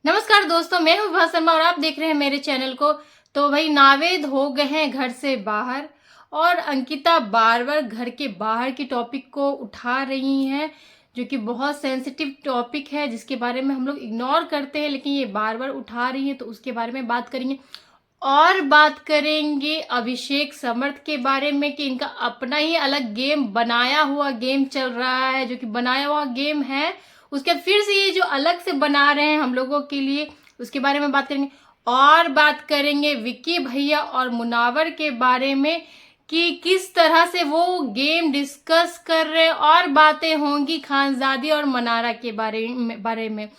नमस्कार दोस्तों, मैं हूं विभा शर्मा और आप देख रहे हैं मेरे चैनल को। तो भाई नावेद हो गए हैं घर से बाहर और अंकिता बार बार घर के बाहर की टॉपिक को उठा रही हैं, जो कि बहुत सेंसिटिव टॉपिक है जिसके बारे में हम लोग इग्नोर करते हैं, लेकिन ये बार बार उठा रही हैं तो उसके बारे में बात करेंगे। और बात करेंगे अभिषेक समर्थ के बारे में कि इनका अपना ही अलग गेम, बनाया हुआ गेम चल रहा है, जो कि बनाया हुआ गेम है। उसके बाद फिर से ये जो अलग से बना रहे हैं हम लोगों के लिए, उसके बारे में बात करेंगे। और बात करेंगे विक्की भैया और मुनावर के बारे में कि किस तरह से वो गेम डिस्कस कर रहे हैं, और बातें होंगी खानजादी और मनारा के बारे में।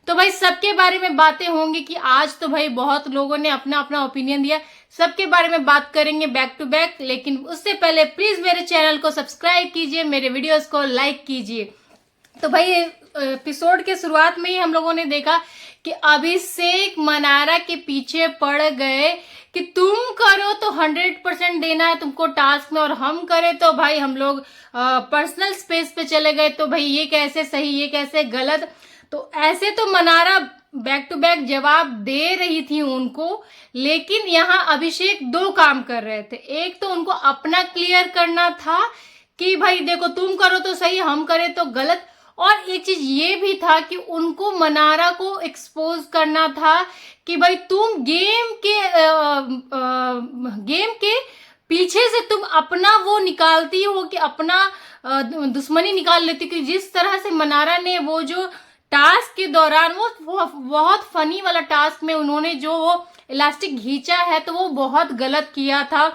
तो भाई सबके बारे में बातें होंगी कि आज तो भाई बहुत लोगों ने अपना अपना ओपिनियन दिया, सबके बारे में बात करेंगे बैक टू बैक। लेकिन उससे पहले प्लीज मेरे चैनल को सब्सक्राइब कीजिए, मेरे वीडियोस को लाइक कीजिए। तो भाई एपिसोड के शुरुआत में ही हम लोगों ने देखा कि अभिषेक मनारा के पीछे पड़ गए कि तुम करो तो 100% देना है तुमको टास्क में, और हम करें तो भाई हम लोग पर्सनल स्पेस पे चले गए। तो भाई ये कैसे सही, ये कैसे गलत। तो ऐसे तो मनारा बैक टू बैक जवाब दे रही थी उनको, लेकिन यहाँ अभिषेक दो काम कर रहे थे। एक तो उनको अपना क्लियर करना था कि भाई देखो तुम करो तो सही, हम करें तो गलत। और एक चीज ये भी था कि उनको मनारा को एक्सपोज करना था कि भाई तुम गेम के पीछे से तुम अपना वो निकालती हो, कि अपना दुश्मनी निकाल लेती। कि जिस तरह से मनारा ने वो जो टास्क के दौरान वो बहुत फनी वाला टास्क में उन्होंने जो वो इलास्टिक खींचा है, तो वो बहुत गलत किया था।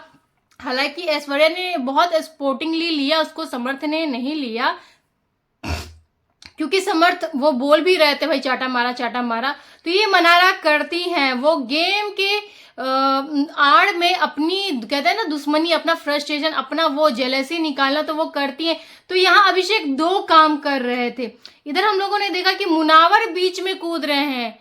हालांकि ऐश्वर्या ने बहुत स्पोर्टिंगली लिया, उसको समर्थ ने नहीं लिया, क्योंकि समर्थ वो बोल भी रहे थे भाई चाटा मारा चाटा मारा। तो ये मनारा करती हैं, वो गेम के आड़ में अपनी कहते हैं ना दुश्मनी, अपना फ्रस्ट्रेशन, अपना वो जेलसी निकालना, तो वो करती हैं। तो यहाँ अभिषेक दो काम कर रहे थे। इधर हम लोगों ने देखा कि मुनावर बीच में कूद रहे हैं।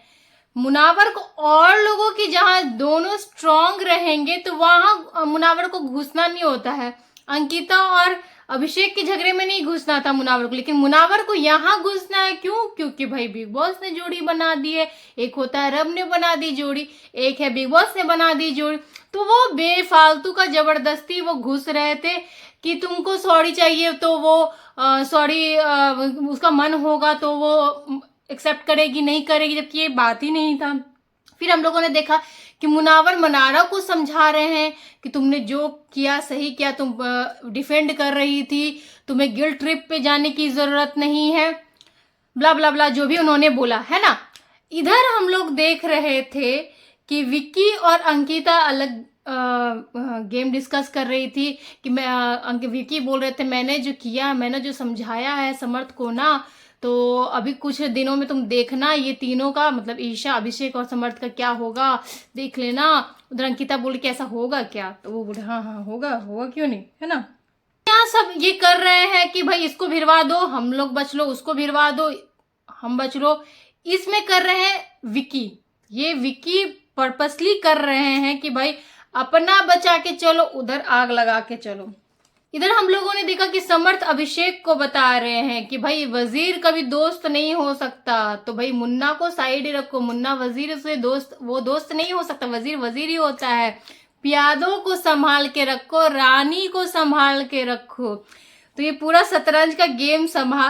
मुनावर को और लोगों की जहां दोनों स्ट्रांग रहेंगे तो वहां मुनावर को घुसना नहीं होता है। अंकिता और अभिषेक के झगड़े में नहीं घुसना था मुनावर को, लेकिन मुनावर को यहाँ घुसना है। क्यों? क्योंकि भाई बिग बॉस ने जोड़ी बना दी है। एक होता है रब ने बना दी जोड़ी, एक है बिग बॉस ने बना दी जोड़ी। तो वो बेफालतू का जबरदस्ती वो घुस रहे थे कि तुमको सॉरी चाहिए तो वो सॉरी, उसका मन होगा तो वो एक्सेप्ट करेगी, नहीं करेगी, जबकि ये बात ही नहीं था। फिर हम लोगों ने देखा कि मुनावर मनारा को समझा रहे हैं कि तुमने जो किया सही किया, तुम डिफेंड कर रही थी, तुम्हें गिल्ट ट्रिप पे जाने की जरूरत नहीं है, ब्ला ब्ला ब्ला, जो भी उन्होंने बोला है ना। इधर हम लोग देख रहे थे कि विक्की और अंकिता अलग गेम डिस्कस कर रही थी कि विक्की बोल रहे थे मैंने जो किया, मैंने जो समझाया है समर्थ को ना, तो अभी कुछ दिनों में तुम देखना ये तीनों का, मतलब ईशा, अभिषेक और समर्थ का क्या होगा, देख लेना। उधर अंकिता बोली कि ऐसा होगा क्या, तो वो बोले हाँ हाँ होगा, होगा क्यों नहीं, है ना। यहाँ सब ये कर रहे हैं कि भाई इसको भिड़वा दो, हम लोग बच लो, उसको भिड़वा दो, हम बच लो। इसमें कर रहे हैं विक्की, ये विक्की पर्पसली कर रहे हैं कि भाई अपना बचा के चलो, उधर आग लगा के चलो। इधर हम लोगों ने देखा कि समर्थ अभिषेक को बता रहे हैं कि भाई वजीर कभी दोस्त नहीं हो सकता, तो भाई मुन्ना को साइड रखो, मुन्ना वजीर से दोस्त, वो दोस्त नहीं हो सकता, वजीर वजीर ही होता है। प्यादों को संभाल के रखो, रानी को संभाल के रखो। तो ये पूरा शतरंज का गेम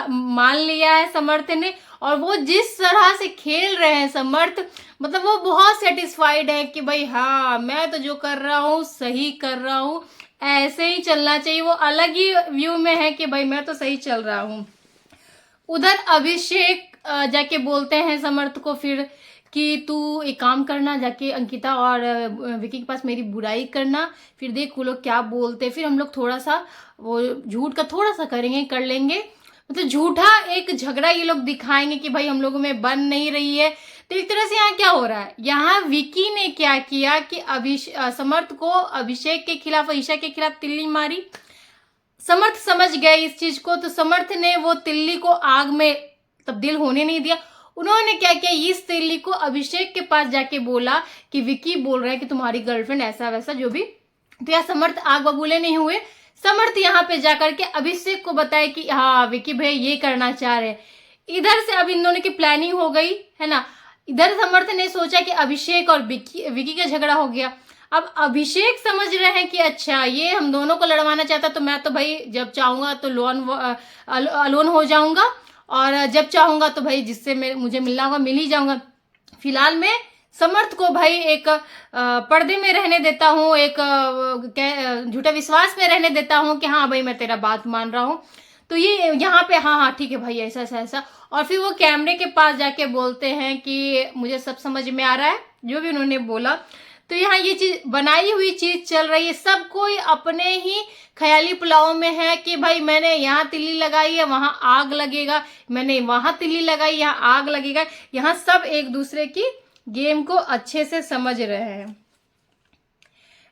मान लिया है समर्थ ने, और वो जिस तरह से खेल रहे हैं समर्थ, मतलब वो बहुत सेटिस्फाइड है कि भाई हाँ मैं तो जो कर रहा हूँ सही कर रहा हूँ, ऐसे ही चलना चाहिए। वो अलग ही व्यू में है कि भाई मैं तो सही चल रहा हूँ। उधर अभिषेक जाके बोलते हैं समर्थ को फिर कि तू एक काम करना, जाके अंकिता और विकी के पास मेरी बुराई करना, फिर देख वो लोग क्या बोलते। फिर हम लोग थोड़ा सा वो झूठ का थोड़ा सा करेंगे, कर लेंगे, मतलब झूठा एक झगड़ा ये लोग दिखाएंगे कि भाई हम लोगों में बन नहीं रही है। तो एक तरह से यहाँ क्या हो रहा है, यहाँ विकी ने क्या किया कि समर्थ को अभिषेक के खिलाफ, ईशा के खिलाफ तिल्ली मारी। समर्थ समझ गए इस चीज को, तो समर्थ ने वो तिल्ली को आग में तब्दील होने नहीं दिया। उन्होंने क्या किया, इस तिल्ली को अभिषेक के पास जाके बोला कि विकी बोल रहा है कि तुम्हारी गर्लफ्रेंड ऐसा वैसा जो भी। तो यार समर्थ आग बबूले नहीं हुए। समर्थ यहाँ पे जाकर के अभिषेक को बताया कि हाँ विकी भैया ये करना चाह रहे हैं। इधर से अब इन दोनों की प्लानिंग हो गई है ना। इधर समर्थ ने सोचा कि अभिषेक और विकी का झगड़ा हो गया। अब अभिषेक समझ रहे हैं कि अच्छा ये हम दोनों को लड़वाना चाहता, तो मैं तो भाई जब चाहूंगा तो अलोन हो जाऊंगा, और जब चाहूंगा तो भाई जिससे मुझे मिलना होगा मिल ही जाऊंगा। फिलहाल मैं समर्थ को भाई एक पर्दे में रहने देता हूँ, एक झूठा विश्वास में रहने देता हूँ कि हाँ भाई मैं तेरा बात मान रहा हूँ। तो ये यहाँ पे हाँ हाँ ठीक है भाई ऐसा ऐसा ऐसा, और फिर वो कैमरे के पास जाके बोलते हैं कि मुझे सब समझ में आ रहा है जो भी उन्होंने बोला। तो यहाँ ये चीज बनाई हुई चीज चल रही है, सब कोई अपने ही ख्याली पुलाव में है कि भाई मैंने यहाँ तिल्ली लगाई है वहां आग लगेगा, मैंने वहां तिल्ली लगाई यहाँ आग लगेगा। यहाँ सब एक दूसरे की गेम को अच्छे से समझ रहे हैं।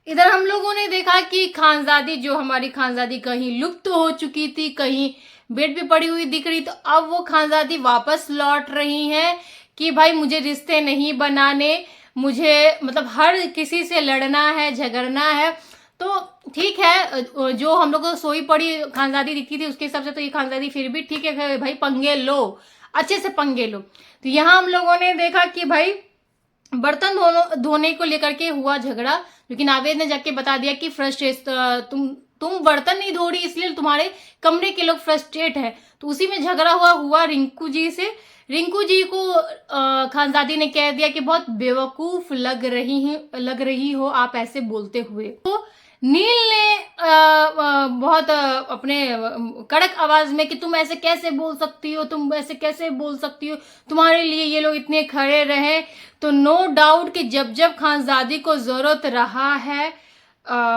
इधर हम लोगों ने देखा कि खानजादी, जो हमारी खानजादी कहीं लुप्त हो चुकी थी, कहीं बेड पे पड़ी हुई दिख रही, तो अब वो खानजादी वापस लौट रही हैं कि भाई मुझे रिश्ते नहीं बनाने, मुझे मतलब हर किसी से लड़ना है झगड़ना है। तो ठीक है, जो हम लोग को सोई पड़ी खानजादी दिखती थी उसके हिसाब से तो ये खानजादी फिर भी ठीक है भाई, पंगे लो, अच्छे से पंगे लो। तो यहाँ हम लोगों ने देखा कि भाई बर्तन धोने को लेकर के हुआ झगड़ा, लेकिन नावेद ने जाके बता दिया कि फ्रस्ट्रेट तुम बर्तन नहीं धो रही इसलिए तुम्हारे कमरे के लोग फ्रस्ट्रेट है। तो उसी में झगड़ा हुआ रिंकू जी से। रिंकू जी को खानजादी ने कह दिया कि बहुत बेवकूफ लग रही हो आप ऐसे बोलते हुए। तो नील ने बहुत अपने कड़क आवाज में कि तुम ऐसे कैसे बोल सकती हो, तुम ऐसे कैसे बोल सकती हो, तुम्हारे लिए ये लोग इतने खड़े रहे। तो नो डाउट कि जब जब खानजादी को जरूरत रहा है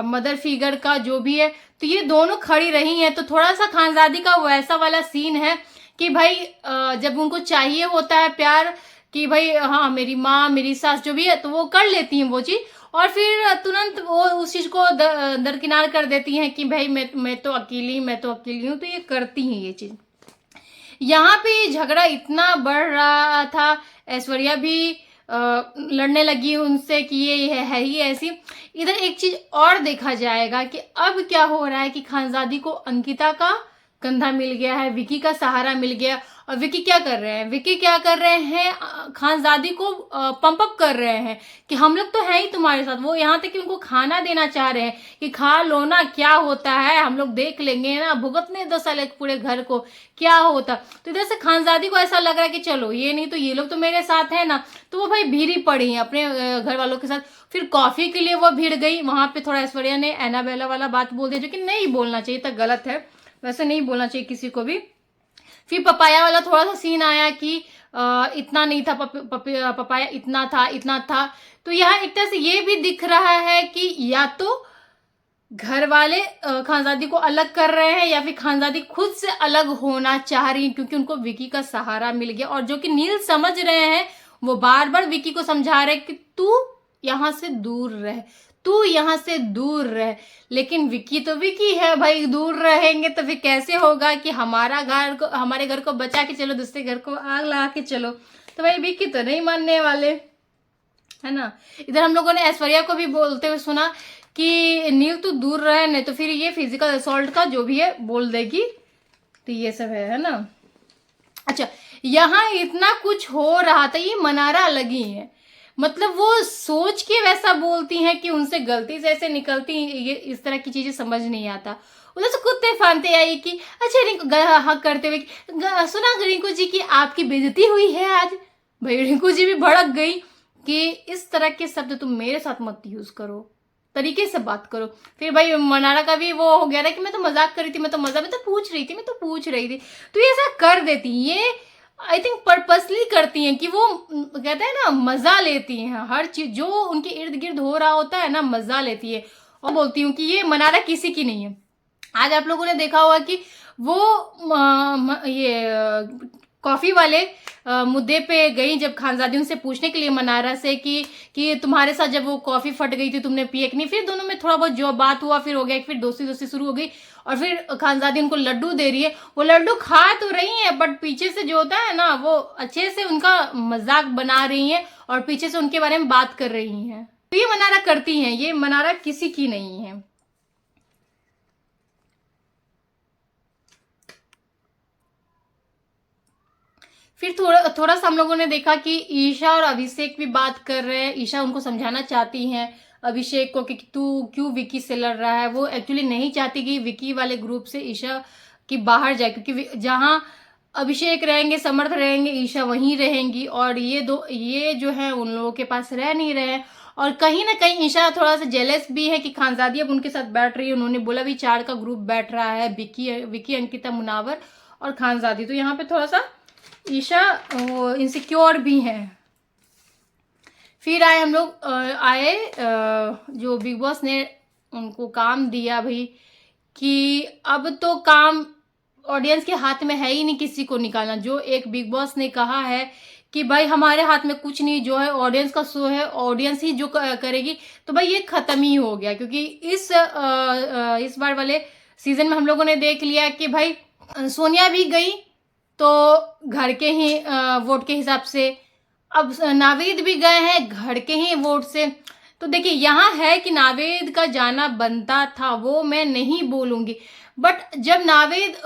मदर फिगर का जो भी है, तो ये दोनों खड़ी रही हैं। तो थोड़ा सा खानजादी का वैसा वाला सीन है कि भाई जब उनको चाहिए होता है प्यार कि भाई हाँ मेरी माँ मेरी सास जो भी है तो वो कर लेती हैं वो चीज, और फिर तुरंत वो उस चीज को दरकिनार कर देती हैं कि भाई मैं तो अकेली हूँ। तो ये करती हैं ये चीज। यहाँ पे झगड़ा इतना बढ़ रहा था, ऐश्वर्या भी लड़ने लगी उनसे कि ये है ही ऐसी। इधर एक चीज और देखा जाएगा कि अब क्या हो रहा है कि खानजादी को अंकिता का कंधा मिल गया है, विकी का सहारा मिल गया। और विकी क्या कर रहे हैं खानजादी को पंप अप कर रहे हैं कि हम लोग तो हैं ही तुम्हारे साथ। वो यहाँ तक कि उनको खाना देना चाह रहे हैं कि खा लो ना, क्या होता है हम लोग देख लेंगे ना, भुगतने 2 साल पूरे घर को क्या होता। तो इधर से खानजादी को ऐसा लग रहा है कि चलो ये नहीं तो ये लोग तो मेरे साथ है ना। तो वो भाई भीड़ ही पड़ी है अपने घर वालों के साथ। फिर कॉफी के लिए वो भीड़ गई, वहां पे थोड़ा ऐश्वर्या ने एनाबेला वाला बात बोल दिया जो कि नहीं बोलना चाहिए था, गलत है, वैसे नहीं बोलना चाहिए किसी को भी। फिर पपाया वाला थोड़ा सा सीन आया कि इतना नहीं था, पपाया इतना था। तो यहाँ एक तरह से ये भी दिख रहा है कि या तो घर वाले खानजादी को अलग कर रहे हैं या फिर खानजादी खुद से अलग होना चाह रही है, क्योंकि उनको विकी का सहारा मिल गया। और जो कि नील समझ रहे हैं वो बार बार विकी को समझा रहे कि तू यहाँ से दूर रह, तू यहाँ से दूर रह। लेकिन विकी तो विकी है भाई, दूर रहेंगे तो फिर कैसे होगा कि हमारे घर को बचा के चलो, दूसरे घर को आग लगा के चलो। तो भाई विकी तो नहीं मानने वाले, है ना। इधर हम लोगों ने ऐश्वर्या को भी बोलते हुए सुना कि नील तू दूर रहे, नहीं तो फिर ये फिजिकल असॉल्ट का जो भी है बोल देगी। तो ये सब है ना। अच्छा, यहाँ इतना कुछ हो रहा था, ये मनारा लगी है, मतलब वो सोच के वैसा बोलती हैं कि उनसे गलती से ऐसे निकलती, ये इस तरह की चीजें समझ नहीं आता। उधर से कुत्ते फानते आई कि अच्छा रिंकू हक करते हुए सुना रिंकू जी की आपकी बेइज्जती हुई है आज। भाई रिंकू जी भी भड़क गई कि इस तरह के शब्द तुम मेरे साथ मत यूज करो, तरीके से बात करो। फिर भाई मनारा का भी वो हो गया था कि मैं तो मजाक कर रही थी, मैं तो पूछ रही थी। तो ये ऐसा कर देती, ये आई थिंक पर्पसली करती हैं कि वो कहते हैं ना मजा लेती हैं, हर चीज जो उनके इर्द गिर्द हो रहा होता है ना मजा लेती है। और बोलती हूँ कि ये मनारा किसी की नहीं है। आज आप लोगों ने देखा होगा कि वो ये कॉफी वाले मुद्दे पे गई जब खानजादी उनसे पूछने के लिए मनारा से कि तुम्हारे साथ जब वो कॉफी फट गई थी तुमने पिए कि नहीं। फिर दोनों में थोड़ा बहुत जो बात हुआ फिर हो गया, फिर दोस्ती शुरू हो गई। और फिर खानजादी उनको लड्डू दे रही है, वो लड्डू खा तो रही है बट पीछे से जो होता है ना वो अच्छे से उनका मजाक बना रही है और पीछे से उनके बारे में बात कर रही है। तो ये मनारा करती हैं, ये मनारा किसी की नहीं है। फिर थोड़ा थोड़ा सा हम लोगों ने देखा कि ईशा और अभिषेक भी बात कर रहे हैं। ईशा उनको समझाना चाहती हैं अभिषेक को कि तू क्यों विकी से लड़ रहा है। वो एक्चुअली नहीं चाहती कि विकी वाले ग्रुप से ईशा की बाहर जाए, क्योंकि जहाँ अभिषेक रहेंगे, समर्थ रहेंगे, ईशा वहीं रहेंगी, और ये जो है उन लोगों के पास रह नहीं रहे हैं। और कहीं ना कहीं ईशा थोड़ा सा जेलस भी है कि खानजादी अब उनके साथ बैठ रही है। उन्होंने बोला भी 4 का ग्रुप बैठ रहा है, विकी, अंकिता, मुनावर और खानजादी। तो यहाँ पे थोड़ा सा ईशा इनसिक्योर भी है। फिर आए हम लोग जो बिग बॉस ने उनको काम दिया भाई कि अब तो काम ऑडियंस के हाथ में है ही नहीं किसी को निकालना। जो एक बिग बॉस ने कहा है कि भाई हमारे हाथ में कुछ नहीं, जो है ऑडियंस का शो है, ऑडियंस ही जो करेगी, तो भाई ये खत्म ही हो गया। क्योंकि इस बार वाले सीजन में हम लोगों ने देख लिया कि भाई सोनिया भी गई तो घर के ही वोट के हिसाब से, अब नावेद भी गए हैं घर के ही वोट से। तो देखिए यहाँ है कि नावेद का जाना बनता था, वो मैं नहीं बोलूंगी, बट जब नावेद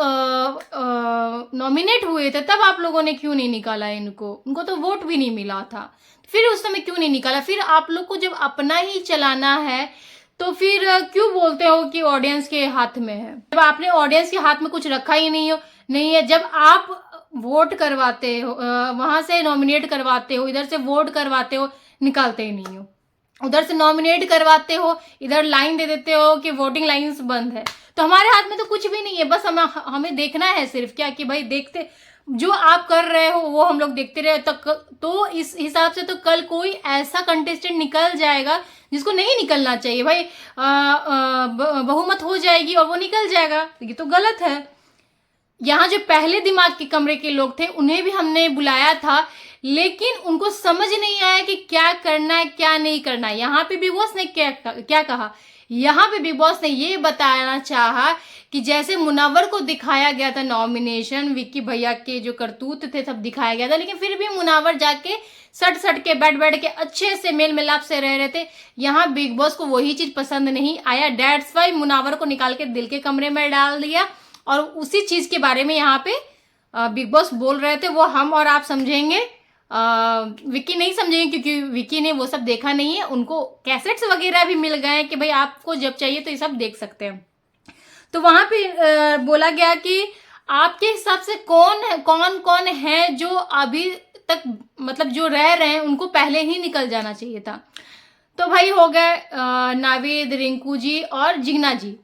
नॉमिनेट हुए थे तब आप लोगों ने क्यों नहीं निकाला इनको? उनको तो वोट भी नहीं मिला था, फिर उस समय क्यों नहीं निकाला? फिर आप लोग को जब अपना ही चलाना है तो फिर क्यों बोलते हो कि ऑडियंस के हाथ में है, जब आपने ऑडियंस के हाथ में कुछ रखा ही नहीं है। जब आप वोट करवाते हो, वहां से नॉमिनेट करवाते हो, इधर से वोट करवाते हो, निकालते ही नहीं हो, उधर से नॉमिनेट करवाते हो, इधर लाइन दे देते हो कि वोटिंग लाइंस बंद है। तो हमारे हाथ में तो कुछ भी नहीं है, बस हमें देखना है सिर्फ क्या कि भाई देखते जो आप कर रहे हो वो हम लोग देखते रहे। तो इस हिसाब से तो कल कोई ऐसा कंटेस्टेंट निकल जाएगा जिसको नहीं निकलना चाहिए भाई, बहुमत हो जाएगी और वो निकल जाएगा। ये तो गलत है। यहाँ जो पहले दिमाग के कमरे के लोग थे उन्हें भी हमने बुलाया था, लेकिन उनको समझ नहीं आया कि क्या करना है क्या नहीं करना है। यहाँ पे बिग बॉस ने क्या कहा, यहाँ पे बिग बॉस ने ये बताना चाहा कि जैसे मुनव्वर को दिखाया गया था नॉमिनेशन, विक्की भैया के जो करतूत थे सब दिखाया गया था, लेकिन फिर भी मुनव्वर जाके सट के बैठ के अच्छे से मेल मिलाप से रह रहे थे। यहाँ बिग बॉस को वही चीज पसंद नहीं आया, डेट्स वाई मुनव्वर को निकाल के दिल के कमरे में डाल दिया। और उसी चीज के बारे में यहाँ पे बिग बॉस बोल रहे थे, वो हम और आप समझेंगे, विक्की नहीं समझेंगे क्योंकि विक्की ने वो सब देखा नहीं है। उनको कैसेट्स वगैरह भी मिल गए हैं कि भाई आपको जब चाहिए तो ये सब देख सकते हैं। तो वहां पे बोला गया कि आपके हिसाब से कौन है जो अभी तक मतलब जो रह रहे हैं उनको पहले ही निकल जाना चाहिए था। तो भाई हो गए नावेद, रिंकू जी और जिग्ना जी।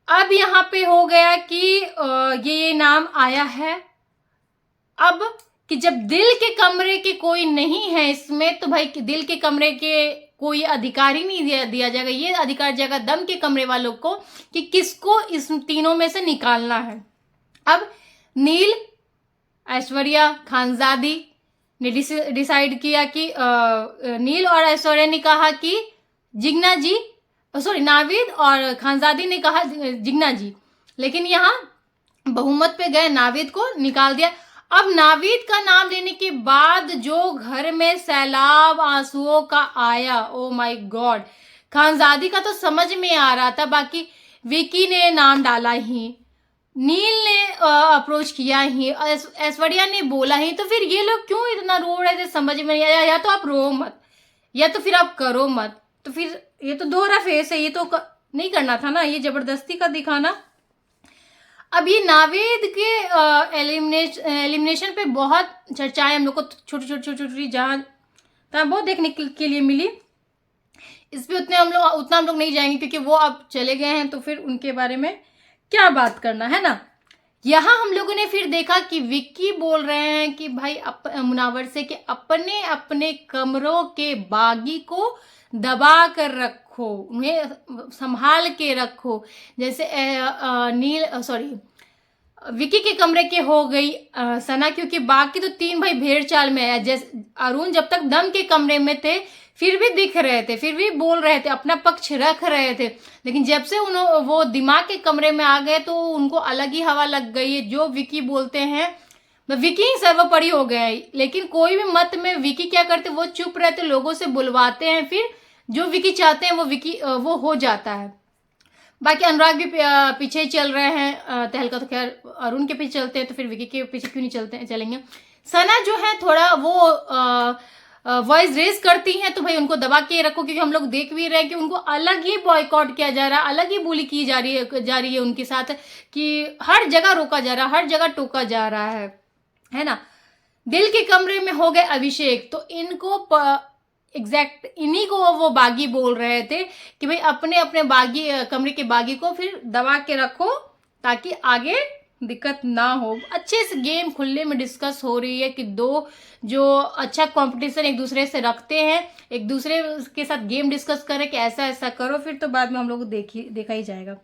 अब यहाँ पे हो गया कि ये नाम आया है अब कि जब दिल के कमरे के कोई नहीं है इसमें, तो भाई दिल के कमरे के कोई अधिकार ही नहीं दिया जाएगा। ये अधिकार जाएगा दम के कमरे वालों को कि किसको इस तीनों में से निकालना है। अब नील, ऐश्वर्या, खानजादी ने डिसाइड किया कि नील और ऐश्वर्या ने कहा कि जिग्ना जी, नावेद और खानजादी ने कहा जिग्ना जी, लेकिन यहाँ बहुमत पे गए, नावेद को निकाल दिया। अब नावेद का नाम लेने के बाद जो घर में सैलाब आंसुओं का आया, ओ माय गॉड। खानजादी का तो समझ में आ रहा था, बाकी विकी ने नाम डाला ही, नील ने अप्रोच किया ही, ऐश्वर्या ने बोला ही, तो फिर ये लोग क्यों इतना रो रहे थे समझ में नहीं आया। या तो आप रो मत या तो फिर आप करो मत, तो फिर ये तो दोहरा फेस है, ये तो नहीं करना था ना, ये जबरदस्ती का दिखाना। अब ये नावेद के एलिमिनेशन पे बहुत चर्चाएं हम लोग को छोटी जहां बहुत देखने के लिए मिली। इस पे उतना हम लोग नहीं जाएंगे क्योंकि वो अब चले गए हैं, तो फिर उनके बारे में क्या बात करना है ना। यहाँ हम लोगों ने फिर देखा कि विक्की बोल रहे हैं कि भाई मुनव्वर से कि अपने अपने कमरों के बागी को दबा कर रखो, उन्हें संभाल के रखो। जैसे विक्की के कमरे के हो गई सना, क्योंकि बाकी तो 3 भाई भेड़ चाल में है। जैसे अरुण जब तक दम के कमरे में थे फिर भी दिख रहे थे, फिर भी बोल रहे थे, अपना पक्ष रख रहे थे, लेकिन जब से वो दिमाग के कमरे में आ गए तो उनको अलग ही हवा लग गई है। जो विक्की बोलते हैं विक्की ही सर्वोपरि हो गया है। लेकिन कोई भी मत में विक्की क्या करते, वो चुप रहते, लोगों से बुलवाते हैं, फिर जो विक्की चाहते हैं वो हो जाता है। बाकी अनुराग भी पीछे चल रहे हैं, तहलका तो खैर अरुण के पीछे चलते हैं, तो फिर विक्की के पीछे क्यों नहीं चलेंगे। सना जो है थोड़ा वो वॉइस रेज करती हैं, तो भाई उनको दबा के रखो, क्योंकि हम लोग देख भी रहे हैं कि उनको अलग ही बॉयकॉट किया जा रहा है, अलग ही बुली की जा रही है उनके साथ, कि हर जगह रोका जा रहा है, हर जगह टोका जा रहा है ना। दिल के कमरे में हो गए अभिषेक, तो इनको एग्जैक्ट इन्हीं को वो बागी बोल रहे थे कि भाई अपने अपने बागी कमरे के बागी को फिर दबा के रखो ताकि आगे दिक्कत ना हो। अच्छे से गेम खुले में डिस्कस हो रही है कि दो जो अच्छा कंपटीशन एक दूसरे से रखते हैं, एक दूसरे के साथ गेम डिस्कस करें कि ऐसा ऐसा करो, फिर तो बाद में हम लोग देखा ही जाएगा।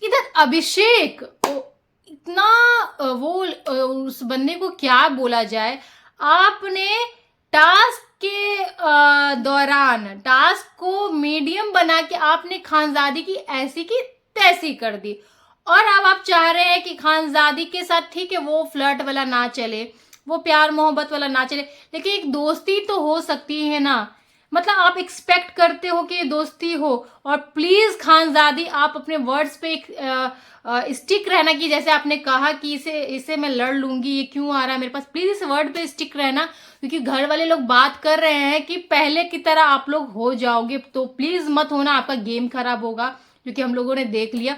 इधर अभिषेक इतना वो उस बंदे को क्या बोला जाए, आपने टास्क के दौरान टास्क को मीडियम बना के आपने खानजादी की ऐसी की तैसी कर दी, और अब आप चाह रहे हैं कि खानजादी के साथ ठीक है वो फ्लर्ट वाला ना चले, वो प्यार मोहब्बत वाला ना चले, लेकिन एक दोस्ती तो हो सकती है ना। मतलब आप एक्सपेक्ट करते हो कि ये दोस्ती हो, और प्लीज खानजादी आप अपने वर्ड्स पे स्टिक रहना, कि जैसे आपने कहा कि इसे मैं लड़ लूंगी, ये क्यों आ रहा है मेरे पास, प्लीज इस वर्ड पे स्टिक रहना, क्योंकि घर वाले लोग बात कर रहे हैं कि पहले की तरह आप लोग हो जाओगे, तो प्लीज मत होना, आपका गेम खराब होगा, क्योंकि हम लोगों ने देख लिया।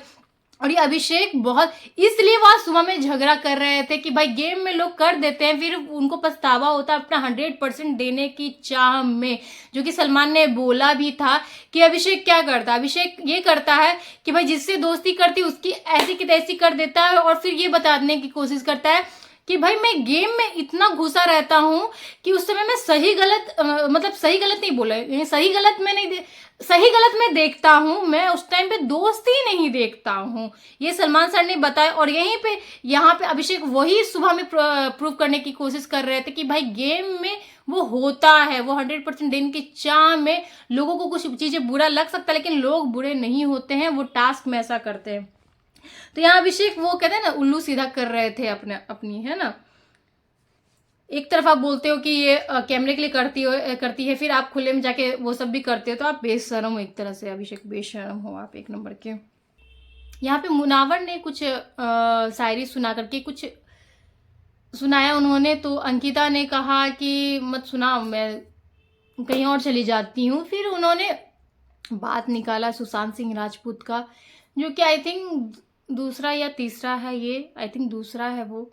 और ये अभिषेक बहुत इसलिए वह सुबह में झगड़ा कर रहे थे कि भाई गेम में लोग कर देते हैं, फिर उनको पछतावा होता है अपना 100% देने की चाह में, जो कि सलमान ने बोला भी था कि अभिषेक क्या करता है, अभिषेक ये करता है कि भाई जिससे दोस्ती करती उसकी ऐसी की तैसी कर देता है, और फिर ये बताने की कोशिश करता है कि भाई मैं गेम में इतना घुसा रहता हूं कि उस समय मैं सही गलत मतलब सही गलत नहीं बोला, सही गलत मैं देखता हूं, मैं उस टाइम पे दोस्ती नहीं देखता हूं, ये सलमान सर ने बताया। और यहाँ पे अभिषेक वही सुबह में प्रूव करने की कोशिश कर रहे थे कि भाई गेम में वो होता है, वो 100% देने की चाह में लोगों को कुछ चीजें बुरा लग सकता है, लेकिन लोग बुरे नहीं होते हैं, वो टास्क में ऐसा करते हैं। तो यहाँ अभिषेक वो कहते हैं ना उल्लू सीधा कर रहे थे अपनी, है ना। एक तरफ आप बोलते हो कि ये कैमरे के लिए करती है, फिर आप खुले में जाके वो सब भी करते हो, तो आप बेशरम हो एक तरह से, अभिषेक बेशरम हो आप एक नंबर के। यहाँ पे मुनावर ने कुछ शायरी सुना करके कुछ सुनाया उन्होंने, तो अंकिता ने कहा कि मत सुनाओ, मैं कहीं और चली जाती हूँ। फिर उन्होंने बात निकाला सुशांत सिंह राजपूत का, जो कि आई थिंक दूसरा या तीसरा है, ये आई थिंक दूसरा है वो।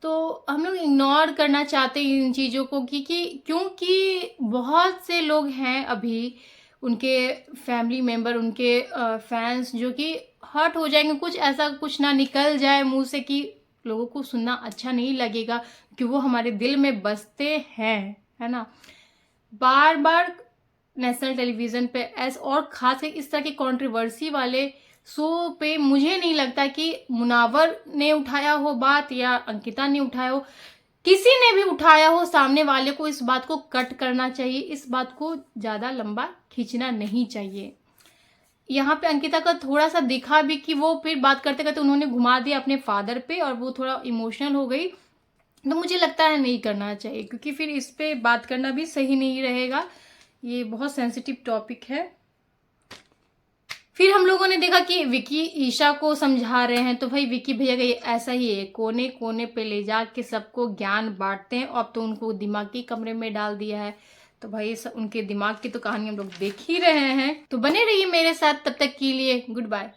तो हम लोग इग्नोर करना चाहते हैं इन चीज़ों को, क्योंकि बहुत से लोग हैं अभी, उनके फैमिली मेंबर, उनके फैंस, जो कि हर्ट हो जाएंगे, कुछ ऐसा कुछ ना निकल जाए मुंह से कि लोगों को सुनना अच्छा नहीं लगेगा, कि वो हमारे दिल में बसते हैं, है ना। बार बार नेशनल टेलीविज़न पे ऐसे, और खासकर इस तरह की कंट्रोवर्सी वाले शो पे मुझे नहीं लगता कि मुनावर ने उठाया हो बात या अंकिता ने उठाया हो, किसी ने भी उठाया हो, सामने वाले को इस बात को कट करना चाहिए, इस बात को ज़्यादा लंबा खींचना नहीं चाहिए। यहाँ पे अंकिता का थोड़ा सा दिखा भी कि वो फिर बात करते करते उन्होंने घुमा दिया अपने फादर पे, और वो थोड़ा इमोशनल हो गई, तो मुझे लगता है नहीं करना चाहिए, क्योंकि फिर इस पे बात करना भी सही नहीं रहेगा, ये बहुत सेंसिटिव टॉपिक है। फिर हम लोगों ने देखा कि विकी ईशा को समझा रहे हैं, तो भाई विकी भैया का ऐसा ही है, कोने कोने पे ले जा के सबको ज्ञान बांटते हैं, अब तो उनको दिमागी कमरे में डाल दिया है, तो भाई उनके दिमाग की तो कहानी हम लोग देख ही रहे हैं। तो बने रहिए मेरे साथ, तब तक के लिए गुड बाय।